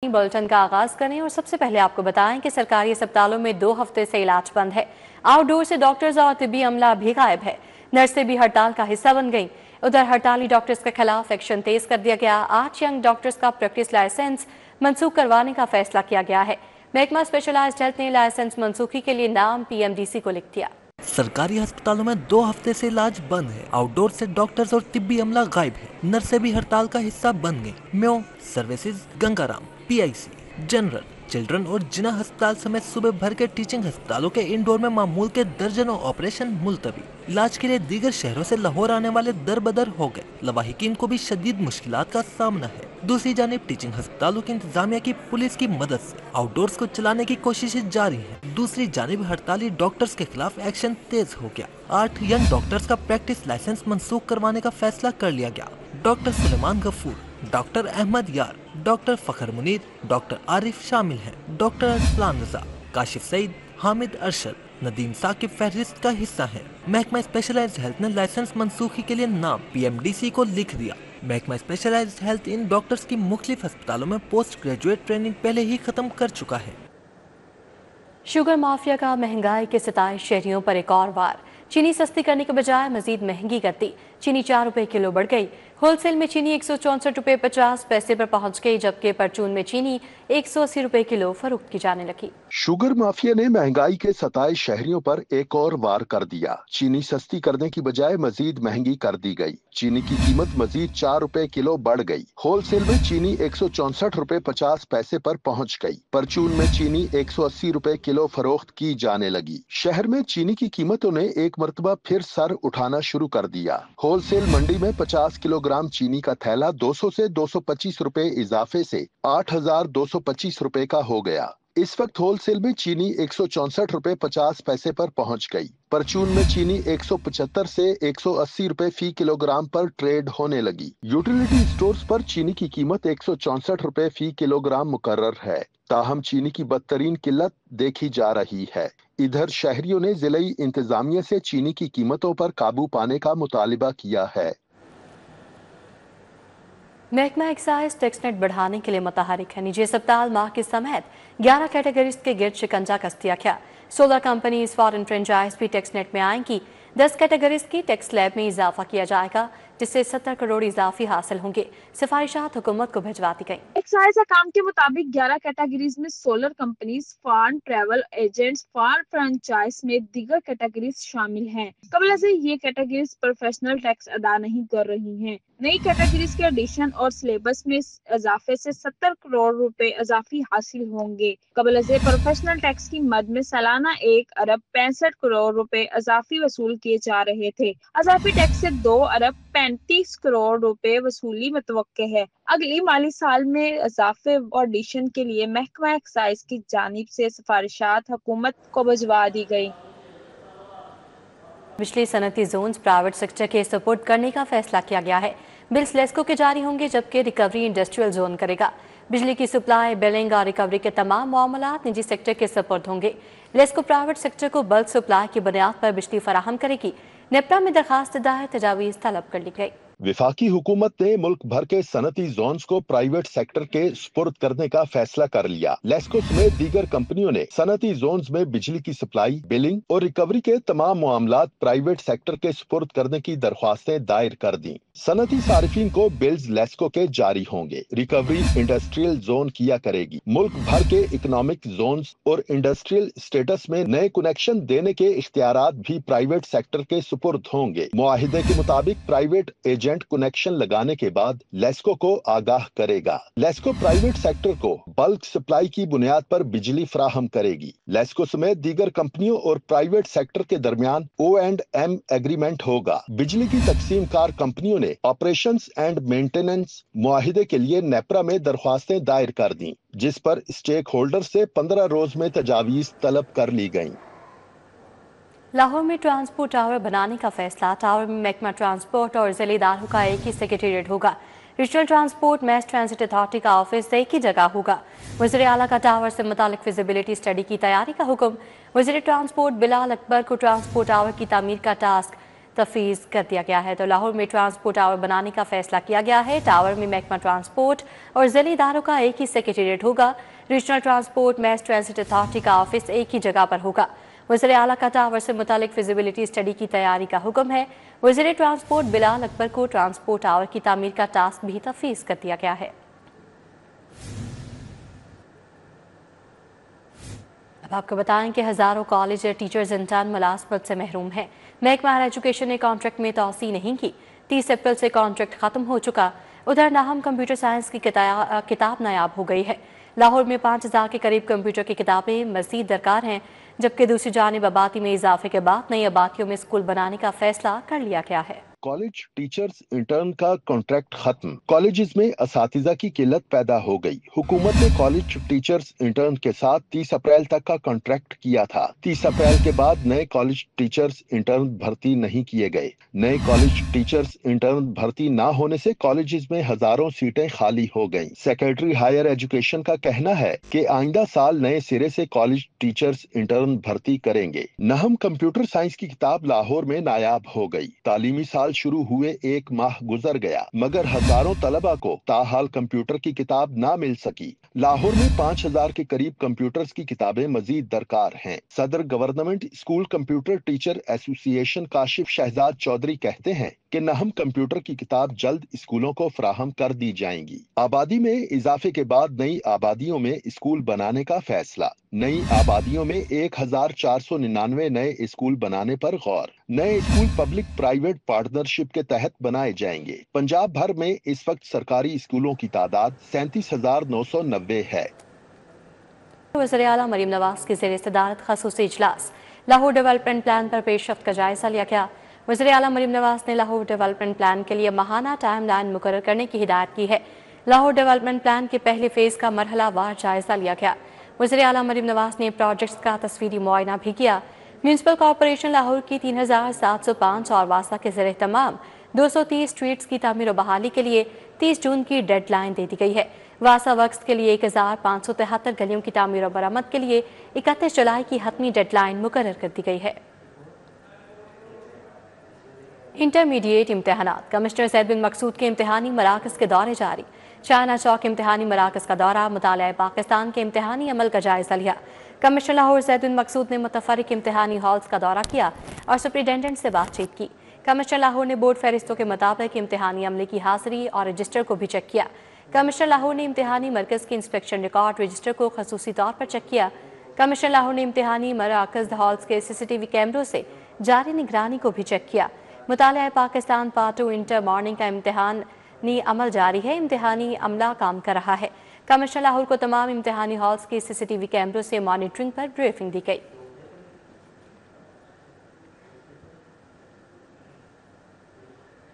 Bulletin का आगाज करें और सबसे पहले आपको बताएं कि सरकारी अस्पतालों में 2 हफ्ते से इलाज बंद है। आउटडोर से डॉक्टर्स और तिब्बी अमला भी गायब है। नर्सें भी हड़ताल का हिस्सा बन गईं। उधर हड़ताली डॉक्टर्स के खिलाफ एक्शन तेज कर दिया गया। 8 यंग डॉक्टर्स का प्रैक्टिस लाइसेंस मनसूख करवाने का फैसला किया गया है। महकमा स्पेशलाइज्ड हेल्थ ने लाइसेंस मनसूखी के लिए नाम PMDC को लिख दिया। सरकारी अस्पतालों में 2 हफ्ते से इलाज बंद है। आउटडोर से डॉक्टर्स और तिब्बी अमला गायब है। नर्सें भी हड़ताल का हिस्सा बन गई। म्यो services, Gangaram, PIC, general, children और जिना अस्पताल समेत सूबे भर के टीचिंग अस्पतालों के इंडोर में मामूल के दर्जनों ऑपरेशन मुलतवी। इलाज के लिए दीगर शहरों से लाहौर आने वाले दर बदर हो गए। लवाहिकीन को भी शदीद मुश्किलात का सामना है। दूसरी जानिब टीचिंग अस्पतालों की इंतजामिया की पुलिस की मदद से आउटडोर्स को चलाने की कोशिशें जारी हैं। दूसरी जानिब हड़ताली डॉक्टर्स के खिलाफ एक्शन तेज हो गया। 8 यंग डॉक्टर्स का प्रैक्टिस लाइसेंस मनसूख करवाने का फैसला कर लिया गया। डॉक्टर सुलेमान गफूर, डॉक्टर अहमद यार, डॉक्टर फखर मुनीर, डॉक्टर आरिफ शामिल हैं। डॉक्टर अरसलान रजा, काशिफ सईद, हामिद अरशद, नदीम साकिब फहरिस्त का हिस्सा है। महकमा स्पेशलाइज्ड हेल्थ ने लाइसेंस मनसूखी के लिए नाम PMDC को लिख दिया। महकमा स्पेशलाइज्ड हेल्थ इन डॉक्टर्स की मुख्तलिफ अस्पतालों में पोस्ट ग्रेजुएट ट्रेनिंग पहले ही खत्म कर चुका है। शुगर माफिया का महंगाई के 27 शहरियों पर एक और वार। चीनी सस्ती करने के बजाय मजीद महंगी कर दी। चीनी 4 रुपए किलो बढ़ गई। होलसेल में चीनी 164 रुपए 50 पैसे पर पहुंच गई, जबकि परचून में चीनी 180 रुपए किलो फरोख्त की जाने लगी। शुगर माफिया ने महंगाई के 27 शहरियों पर एक और वार कर दिया। चीनी सस्ती करने की बजाय मजीद महंगी कर दी गई। चीनी की कीमत मजीद 4 रुपए किलो बढ़ गई। होलसेल में चीनी 164 रुपए 50 पैसे पर पहुंच गई। परचून में चीनी 180 रुपए किलो फरोख्त की जाने लगी। शहर में चीनी की कीमतों ने एक मरतबा फिर सर उठाना शुरू कर दिया। होलसेल मंडी में 50 किलोग्राम चीनी का थैला 200 से 225 रुपए इजाफे से 8,225 रुपए का हो गया। इस वक्त होलसेल में चीनी 164 रुपए 50 पैसे पर पहुंच गई। परचून में चीनी 175 से 180 रुपए फी किलोग्राम पर ट्रेड होने लगी। यूटिलिटी स्टोर्स पर चीनी की कीमत 164 रुपए फी किलोग्राम मुकर्रर है। ताहम चीनी की बदतरीन किल्लत देखी जा रही है। इधर शहरियों ने जिले इंतजामिया से चीनी की कीमतों पर काबू पाने का मुतालिबा किया है। महकमा एक्साइज टैक्स नेट बढ़ाने के लिए मुतहरिक है। निजी अस्पताल माह के समेत 11 कैटेगरीज के गिर्द शिकंजा कस दिया गया। 16 कंपनीज फॉरेन फ्रेंचाइज भी टैक्स नेट में आएंगी। 10 कैटेगरीज की टैक्स स्लैब में इजाफा किया जाएगा, जिससे 70 करोड़ इजाफी हासिल होंगे। सिफारिशात हुकूमत को भिजवा दी गई। एक्साइज अकाउंट के मुताबिक 11 कैटेगरीज में solar companies, foreign travel agents, foreign franchise में दीगर कैटेगरीज शामिल हैं। कबल से ये कैटेगरीज प्रोफेशनल टैक्स अदा नहीं कर रही हैं। नई कैटेगरीज के एडिशन और सिलेबस में इजाफे से 70 करोड़ रुपए इजाफी हासिल होंगे। कबल से प्रोफेशनल टैक्स की मद में सालाना 1 अरब 65 करोड़ रुपए इजाफी वसूल किए जा रहे थे। इजाफी टैक्स से 2 अरब 35 करोड़ रुपए वसूली मुतवक्के है। अगली माली साल में इजाफे और एडिशन के लिए महकमा एक्साइज की जानिब से सिफारिशात हुकूमत को भिजवा दी गई। बिजली सनती जोन्स प्राइवेट सेक्टर के सपोर्ट करने का फैसला किया गया है। बिल्स लेस्को के जारी होंगे, जबकि रिकवरी इंडस्ट्रियल जोन करेगा। बिजली की सप्लाई, बिलिंग और रिकवरी के तमाम मामलात निजी सेक्टर के सपोर्ट होंगे। लेस्को प्राइवेट सेक्टर को बल्क सप्लाई की बुनियाद पर बिजली फराहम करेगी। नेपरा में दरखास्त दायर तजावीज़ तलब कर ली गई। विफाकी हुकूमत ने मुल्क भर के सनती जोन्स को प्राइवेट सेक्टर के सुपुर्द करने का फैसला कर लिया। लेस्को समेत दीगर कंपनियों ने सनती जोन्स में बिजली की सप्लाई, बिलिंग और रिकवरी के तमाम मामलात प्राइवेट सेक्टर के सुपुर्द करने की दरख्वास्तें दायर कर दी। सनती सारिफिन को बिल्स लेस्को के जारी होंगे। रिकवरी इंडस्ट्रियल जोन किया करेगी। मुल्क भर के इकोनॉमिक जोन्स और इंडस्ट्रियल स्टेटस में नए कनेक्शन देने के इख्तियारात भी प्राइवेट सेक्टर के सुपुर्द होंगे। मुआहिदे के मुताबिक प्राइवेट एजेंट कनेक्शन लगाने के बाद लेस्को को आगाह करेगा। लेस्को प्राइवेट सेक्टर को बल्क सप्लाई की बुनियाद पर बिजली फराहम करेगी। लेस्को समेत दीगर कंपनियों और प्राइवेट सेक्टर के दरमियान O&M एग्रीमेंट होगा। बिजली की तकसीम कार कंपनियों ने ऑपरेशंस एंड मेंटेनेंस मुआहिदे के लिए नेपरा में दरख्वास्तें दायर कर दी, जिस पर स्टेक होल्डर से 15 रोज में तजावीज तलब कर ली गयी। लाहौर में ट्रांसपोर्ट टावर बनाने का फैसला। टावर में महकमा ट्रांसपोर्ट और जिले इदारों का एक ही सेक्रेटेरिएट होगा। Regional transport mass transit authority का ऑफिस एक ही जगह होगा। वज़ीर आला का टावर से मुतालिक फिजिबिलिटी स्टडी की तैयारी का हुक्म। वज़ीर ट्रांसपोर्ट बिलाल अकबर को ट्रांसपोर्ट टावर की तामीर का टास्क तफवीज़ कर दिया गया है। तो लाहौर में ट्रांसपोर्ट टावर बनाने का फैसला किया गया है। टावर में महकमा ट्रांसपोर्ट और ज़िले इदारों का एक ही सेक्रेटेरिएट होगा। Regional transport mass transit authority का ऑफिस एक ही जगह पर होगा। वज़ीर आला का टावर से मुतालिक फिजिबिलिटी स्टडी की तैयारी का हुक्म है। वज़ीर ट्रांसपोर्ट बिलाल अकबर को ट्रांसपोर्ट टावर की तामीर का टास्क भी तफवीज़ कर दिया गया है। अब आपको बताएं कि हज़ारों कॉलेज टीचर्स इंटर्न मुलाजमत से महरूम हैं। महकमा हायर एजुकेशन ने कॉन्ट्रैक्ट में तोसी नहीं की। 30 अप्रैल से कॉन्ट्रैक्ट खत्म हो चुका। उधर नाहम कंप्यूटर साइंस की किताब नायाब हो गई है। लाहौर में 5000 के करीब कंप्यूटर की किताबें मज़ीद दरकार हैं, जबकि दूसरी जानिब आबादी में इजाफे के बाद नई आबादियों में स्कूल बनाने का फैसला कर लिया गया है। कॉलेज टीचर्स इंटर्न का कॉन्ट्रैक्ट खत्म। कॉलेजेस में असातिज़ा की किल्लत पैदा हो गई। हुकूमत ने कॉलेज टीचर्स इंटर्न के साथ 30 अप्रैल तक का कॉन्ट्रैक्ट किया था। 30 अप्रैल के बाद नए कॉलेज टीचर्स इंटर्न भर्ती नहीं किए गए। नए कॉलेज टीचर्स इंटर्न भर्ती न होने से कॉलेजेस में हजारों सीटें खाली हो गईं। सेक्रेटरी हायर एजुकेशन का कहना है कि आइंदा साल नए सिरे से कॉलेज टीचर्स इंटर्न भर्ती करेंगे। नाहम कंप्यूटर साइंस की किताब लाहौर में नायाब हो गई। तालीमी साल शुरू हुए 1 माह गुजर गया, मगर हजारों तलबा को ताहाल कंप्यूटर की किताब ना मिल सकी। लाहौर में 5000 के करीब कंप्यूटर्स की किताबें मजीद दरकार हैं। सदर government school computer teacher association Kashif Shahzad Chaudhry कहते हैं कि नाहम कंप्यूटर की किताब जल्द स्कूलों को फराहम कर दी जाएंगी। आबादी में इजाफे के बाद नई आबादियों में स्कूल बनाने का फैसला। नई आबादियों में 1499 नए स्कूल बनाने पर गौर। नए स्कूल पब्लिक प्राइवेट पार्टनरशिप के तहत बनाए जाएंगे। पंजाब भर में इस वक्त सरकारी स्कूलों की तादाद 37,990 है। वज़ीर आला मरीम नवाज की ज़ेर सदारत ख़ुसूसी इजलास। लाहौर डेवलपमेंट प्लान पर पेशरफ्त का जायजा लिया गया। वज़ीर आला मरीम नवाज ने लाहौर डेवलपमेंट प्लान के लिए माहाना टाइम लाइन मुकर्रर करने की हिदायत की है। लाहौर डेवलपमेंट प्लान के पहले फेज का मरहला वार जायजा लिया गया। वज़ीर आला मरीम नवाज ने प्रोजेक्ट्स का तस्वीरी मुआयना भी किया। म्यूनसिपल कॉरपोरेशन लाहौर की 3705 और वासा के ज़रिए तमाम 230 स्ट्रीट्स की तामीर और बहाली के लिए 30 जून की डेड लाइन दे दी गई है। वासा वर्क्स के लिए 1573 गलियों की तामीर और मरम्मत के लिए 31 जुलाई की हतमी डेड लाइन मुकर्रर कर दी गई है। इंटरमीडिएट इम्तिहानात। कमिश्नर ज़ैद बिन मकसूद के इम्तिहानी मराकज़ के दौरे जारी। चाइना चौक इम्तिहानी मराकज़ का दौरा, मुतालिया पाकिस्तान के इम्तिहानी अमल का जायजा लिया। कमिश्नर लाहौर ज़ैद बिन मकसूद ने मुतफर्रिक इम्तिहानी हॉल्स का दौरा किया और सुप्रिटेंडेंट से बातचीत की। कमिश्नर लाहौर ने बोर्ड फहरिस्तों के मुताबिक इम्तिहानी अमले की हाजिरी और रजिस्टर को भी चेक किया। कमिश्नर लाहौर ने इम्तिहानी मरकज़ के इंस्पेक्शन रिकॉर्ड रजिस्टर को खसूसी तौर पर चेक किया। कमिश्नर लाहौर ने इम्तिहानी मराकज़ हॉल्स के CCTV कैमरों से जारी निगरानी को भी चेक किया। मुतालिया पाकिस्तान पार्ट 2 इंटर मॉर्निंग का इम्तिहानी अमल जारी है। इम्तिहानी अमला काम कर रहा है। कमिश्नर लाहौर को तमाम इम्तिहानी हॉल्स के CCTV कैमरों से मॉनिटरिंग पर ब्रीफिंग दी गई।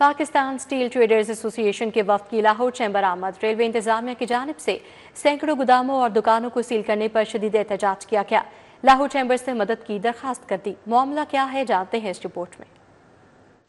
पाकिस्तान स्टील ट्रेडर्स एसोसिएशन के वफ्द की लाहौर चैम्बर आमद। रेलवे इंतजामिया की जानिब से सैकड़ों गोदामों और दुकानों को सील करने पर शदीद एहतजाज किया गया। लाहौर चैम्बर से मदद की दरखास्त कर दी। मामला क्या है, जानते हैं इस रिपोर्ट में।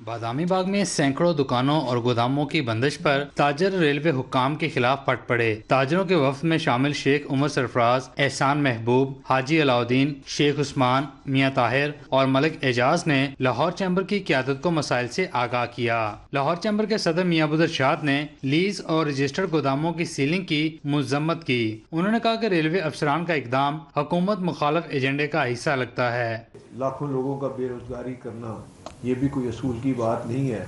बादामी बाग में सैकड़ों दुकानों और गोदामों की बंदिश पर ताजर रेलवे हुक्काम के खिलाफ फट पड़े। ताजरों के वफ्द में शामिल शेख उमर सरफराज, एहसान महबूब, हाजी अलाउद्दीन, शेख उस्मान, मियां ताहिर और मलिक एजाज ने लाहौर चैम्बर की क़यादत को मसाइल से आगाह किया। लाहौर चैम्बर के सदर मियां अबूदर शाद ने लीज और रजिस्टर्ड गोदामों की सीलिंग की मजम्मत की। उन्होंने कहा कि रेलवे अफसरान का इकदाम हुकूमत मुखालिफ एजेंडे का हिस्सा लगता है। लाखों लोगों का बेरोजगारी करना ये भी कोई असूल की बात नहीं है।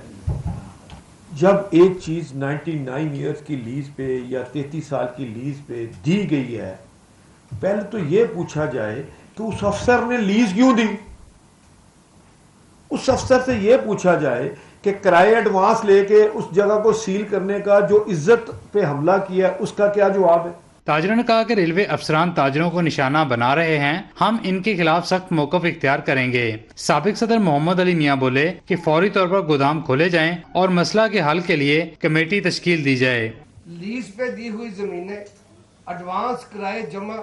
जब एक चीज 99 ईयर्स की लीज पे या 33 साल की लीज पे दी गई है, पहले तो ये पूछा जाए कि उस अफसर ने लीज क्यों दी। उस अफसर से ये पूछा जाए कि किराए एडवांस लेके उस जगह को सील करने का जो इज्जत पे हमला किया उसका क्या जवाब है। ताजरों ने कहा कि रेलवे अफसरान ताजरों को निशाना बना रहे हैं, हम इनके खिलाफ सख्त मौक़िफ़ इख्तियार करेंगे। साबिक सदर मोहम्मद अली मियां बोले कि फौरी तौर पर गोदाम खोले जाएं और मसला के हल के लिए कमेटी तश्कील दी जाए। लीज पे दी हुई जमीनें एडवांस किराए जमा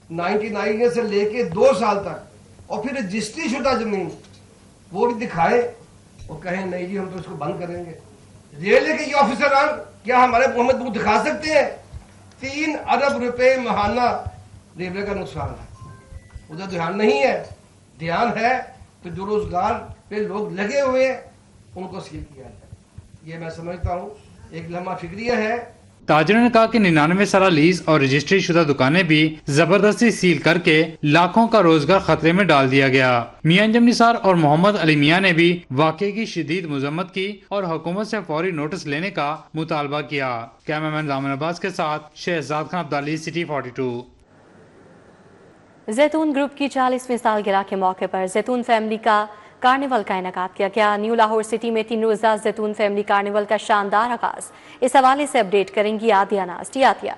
99 से लेके 2 साल तक और फिर रजिस्ट्री शुदा जमीन वो भी दिखाए और कहें नहीं जी हम तो इसको बंद करेंगे। रेलवे के ये ऑफिसरान क्या हमारे मोहम्मद मुंह दिखा सकते हैं? 3 अरब रुपए महाना रेलवे का नुकसान है। उधर ध्यान नहीं है। ध्यान है तो जो रोजगार पे लोग लगे हुए हैं उनको सील किया जाए। ये मैं समझता हूँ एक लम्हा फिक्रिया है। ताजरों ने कहा कि 99 साला लीज और रजिस्ट्री शुदा दुकानें भी जबरदस्ती सील करके लाखों का रोजगार खतरे में डाल दिया गया। मियां अंजम निसार और मोहम्मद अली मियां ने भी वाकये की शदीद मजम्मत की और हुकूमत से फौरी नोटिस लेने का मुतालबा किया। कैमरामैन जामिन अब्बास के साथ शहजाद खान अब्दाली, सिटी 42। जैतून ग्रुप की 40वीं सालगिरह के मौके पर जैतून फैमिली का कार्निवल का इनेकाद किया गया। न्यू लाहौर सिटी में 3 रोज़ा जैतून फैमिली कार्निवल का शानदार आगाज। इस हवाले से अपडेट करेंगी आदिया नाज़। आदिया,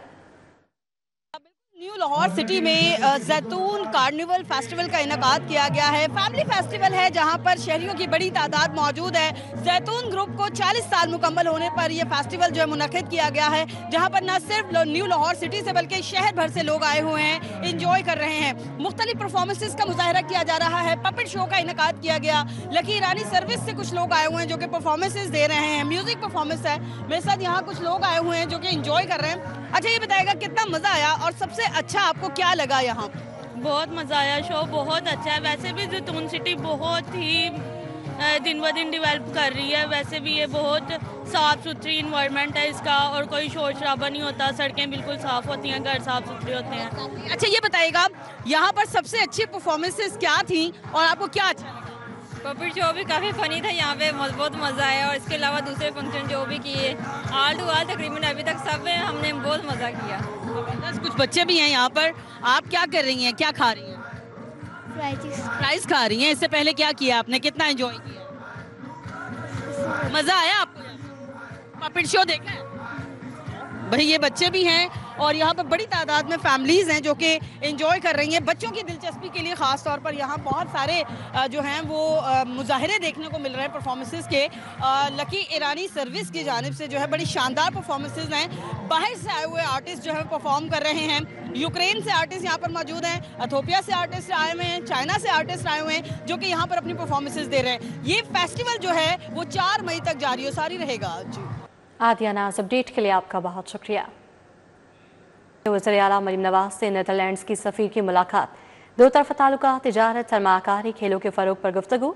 न्यू लाहौर सिटी में जैतून कार्निवल फेस्टिवल का इनेकाद किया गया है। फैमिली फेस्टिवल है जहां पर शहरियों की बड़ी तादाद मौजूद है। जैतून ग्रुप को 40 साल मुकम्मल होने पर यह फेस्टिवल जो है मुनक्किद किया गया है, जहां पर न सिर्फ न्यू लाहौर सिटी से बल्कि शहर भर से लोग आए हुए हैं, इंजॉय कर रहे हैं। मुख्तलिफ परफॉर्मेंसेस का मुजाहरा किया जा रहा है। पपेट शो का इनेकाद किया गया। लकी ईरानी सर्विस से कुछ लोग आए हुए हैं जो कि परफॉर्मेंसेस दे रहे हैं। म्यूजिक परफॉर्मेंस है। मेरे साथ यहाँ कुछ लोग आए हुए हैं जो कि इंजॉय कर रहे हैं। अच्छा, ये बताएगा कितना मजा आया और सबसे अच्छा आपको क्या लगा यहाँ? बहुत मज़ा आया, शो बहुत अच्छा है। वैसे भी जैतून सिटी बहुत ही दिन ब दिन डेवलप कर रही है। वैसे भी ये बहुत साफ़ सुथरी इन्वायरमेंट है इसका और कोई शोर शराबा नहीं होता। सड़कें बिल्कुल साफ़ होती हैं, घर साफ़ सुथरे होते हैं। अच्छा, ये बताइएगा यहाँ पर सबसे अच्छी परफॉर्मेंसेस क्या थी और आपको क्या अच्छा लगा? पपेट शो भी काफ़ी फ़नी था यहाँ पे, बहुत मज़ा आया। और इसके अलावा दूसरे फंक्शन जो भी किए आल टू आल तकरीबन अभी तक सब में हमने बहुत मज़ा किया। कुछ बच्चे भी हैं यहाँ पर। आप क्या कर रही हैं, क्या खा रही हैं? फ्राइज खा रही हैं। इससे पहले क्या किया आपने, कितना एंजॉय किया? मज़ा आया आपको? पपेट शो देखा है? भाई ये बच्चे भी हैं और यहाँ पर बड़ी तादाद में फैमिलीज हैं जो कि एंजॉय कर रही हैं। बच्चों की दिलचस्पी के लिए ख़ास तौर पर यहाँ बहुत सारे जो हैं वो मुजाहरे देखने को मिल रहे हैं परफॉर्मेंसेस के। लकी ईरानी सर्विस की जानिब से जो है बड़ी शानदार परफॉर्मेंसेस हैं। बाहर से आए हुए आर्टिस्ट जो है परफॉर्म कर रहे हैं। यूक्रेन से आर्टिस्ट यहाँ पर मौजूद हैं, इथियोपिया से आर्टिस्ट आए हुए हैं, चाइना से आर्टिस्ट आए हुए हैं जो कि यहाँ पर अपनी परफॉर्मेंसेस दे रहे हैं। ये फेस्टिवल जो है वो 4 मई तक जारी और सारी रहेगा। जी आदिया नाज़, अपडेट के लिए आपका बहुत शुक्रिया। वज़ीर आला मरीम नवाज से नीदरलैंड्स की सफ़ीर की मुलाकात। दो तरफ़ा ताल्लुकात, तिजारत, सरमाकारी, खेलों के फ़रोग पर गुफ्तगू।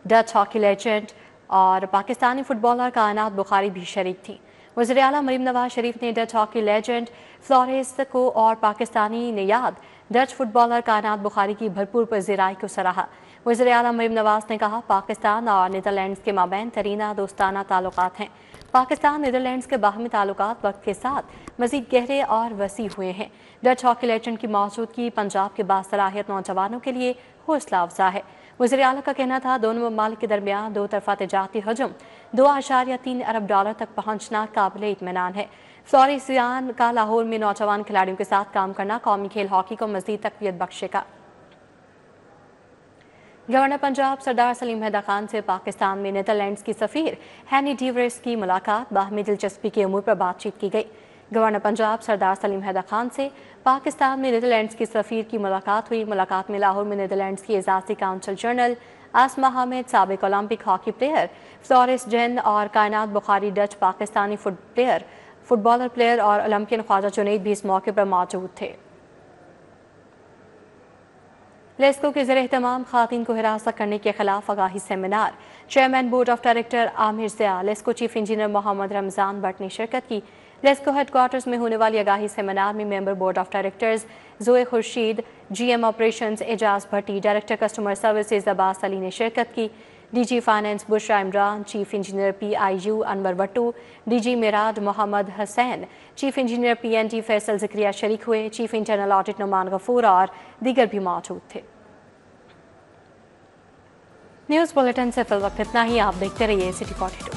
डच हॉकी लेजेंड और पाकिस्तानी फुटबॉलर कायनात बुखारी भी शरीक थी। वज़ीर आला मरीम नवाज शरीफ ने डच हॉकी लेजेंड फ्लोरेस को और पाकिस्तानी नियाद डच फुटबॉलर कायनात बुखारी की भरपूर पज़ीराई को सराहा। वज़ीर आला मरीम नवाज ने कहा, पाकिस्तान और नीदरलैंड्स के माबैन तरीना दोस्ताना ताल्लुकात हैं। पाकिस्तान नीदरलैंड्स के बाहमी ताल्लुकात वक्त के साथ मज़ीद गहरे और वसी हुए हैं। डच हॉकी लेजेंड की मौजूदगी पंजाब के बासलाहियत नौजवानों के लिए हौसला अफजा है। वज़ीर आला का कहना था, दोनों ममालिक के दरमियान दो तरफ़ा तिजारती हजम $2.3 अरब तक पहुँचना काबिल इत्मीनान है। फ्लोरेसियान का लाहौर में नौजवान खिलाड़ियों के साथ काम करना कौमी खेल हॉकी को मज़ीद तक़वियत बख्शेगा। गवर्नर पंजाब सरदार सलीम हैदर खान से पाकिस्तान में नीदरलैंड्स की सफ़ीर हैनी डीवरेस की मुलाकात। बाहमी दिलचस्पी के उमूर पर बातचीत की गई। गवर्नर पंजाब सरदार सलीम हैदर खान से पाकिस्तान में नीदरलैंड्स की सफ़ीर की मुलाकात हुई। मुलाकात में लाहौर में नीदरलैंड्स की एजाज़ी काउंसिल जनरल आसमा हामिद, साबिक ओलंपिक हॉकी प्लेयर फ्लोरेस जेन और कायनात Bukhari Dutch Pakistani footballer player और ओलंपियन ख्वाजा जुनैद भी इस मौके पर मौजूद थे। लेस्को के ज़रिए एहतमाम ख़ातीन को हिरासत करने के खिलाफ आगाही seminar. Chairman board of director Amir Zia, LESCO chief engineer Mohammad Ramzan Bhatt ने शिरकत की। लेस्को हेडक्वार्टर्स में होने वाली आगाही सेमिनार में member board of directors Zoe Khurshid, GM operations Ejaz Bhatti, director customer services Abbas Ali ने शिरकत की। DG finance Bushra Imran, chief engineer PIU Anwar Wattoo, DG मेराड Mohammad Hussain, chief engineer PND Faisal Zakaria शरीक हुए। Chief internal audit Numan Ghafoor और दीगर भी मौजूद थे। न्यूज़ बुलेटिन से फिल वक्त इतना ही। आप देखते रहिए सिटी 42।